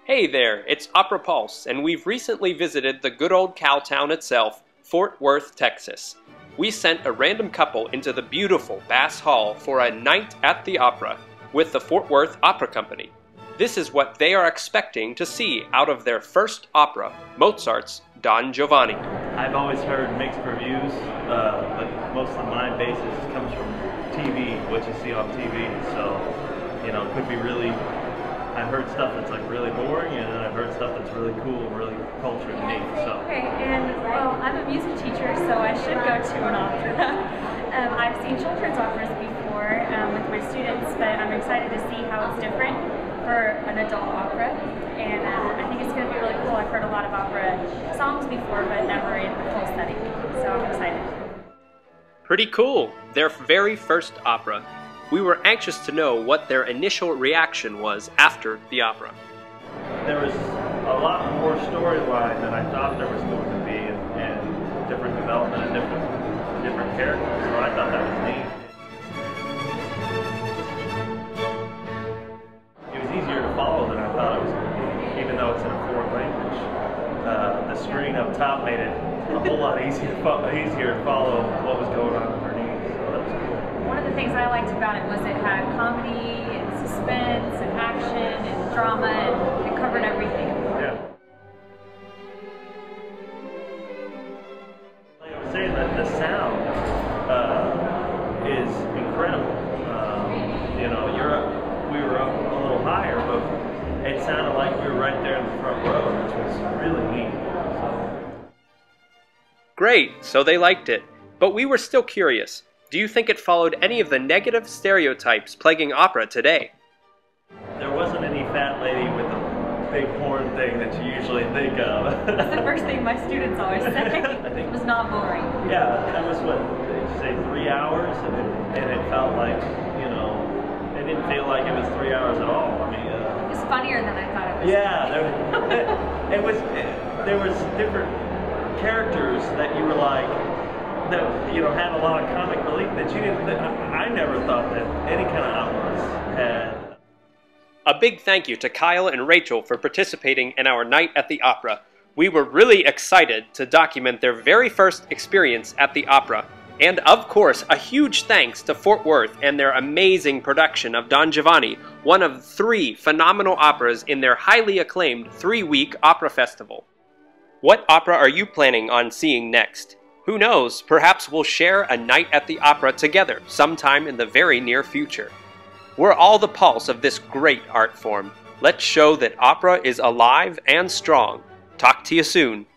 Hey there, it's Opera Pulse, and we've recently visited the good old cow town itself, Fort Worth, Texas. We sent a random couple into the beautiful Bass Hall for a night at the opera with the Fort Worth Opera Company. This is what they are expecting to see out of their first opera, Mozart's Don Giovanni. I've always heard mixed reviews, but most of my basis comes from TV, what you see on TV. So, it could be really, I've heard stuff that's like really boring, and then I've heard stuff that's really cool, really culture and neat. So. Okay, and well, I'm a music teacher, so I should go to an opera. I've seen children's operas before with my students, but I'm excited to see how it's different for an adult opera, and I think it's going to be really cool. I've heard a lot of opera songs before, but never in the full setting, so I'm excited. Pretty cool! Their very first opera. We were anxious to know what their initial reaction was after the opera. There was a lot more storyline than I thought there was going to be, and different development and different characters, so I thought that was neat. It was easier to follow than I thought it was going to be, even though it's in a foreign language. The screen up top made it a whole lot easier to follow what was going on underneath, so that was cool. One of the things I liked about it was it had comedy and suspense and action and drama, and it covered everything. Yeah. Like I was saying, that the sound is incredible. We were up a little higher, but it sounded like we were right there in the front row, which was really neat. Great, so they liked it. But we were still curious. Do you think it followed any of the negative stereotypes plaguing opera today? There wasn't any fat lady with a big horn thing that you usually think of. That's the first thing my students always say. I think it was not boring. Yeah, that was what, they say 3 hours, and it felt like, it didn't feel like it was 3 hours at all. I mean, it was funnier than I thought it was. Yeah, there was different characters that you were like, that had a lot of comic relief that you didn't. I never thought that any kind of operas had. A big thank you to Kyle and Rachel for participating in our night at the opera. We were really excited to document their very first experience at the opera. And of course, a huge thanks to Fort Worth and their amazing production of Don Giovanni, one of 3 phenomenal operas in their highly acclaimed 3-week opera festival. What opera are you planning on seeing next? Who knows, perhaps we'll share a night at the opera together sometime in the very near future. We're all the pulse of this great art form. Let's show that opera is alive and strong. Talk to you soon.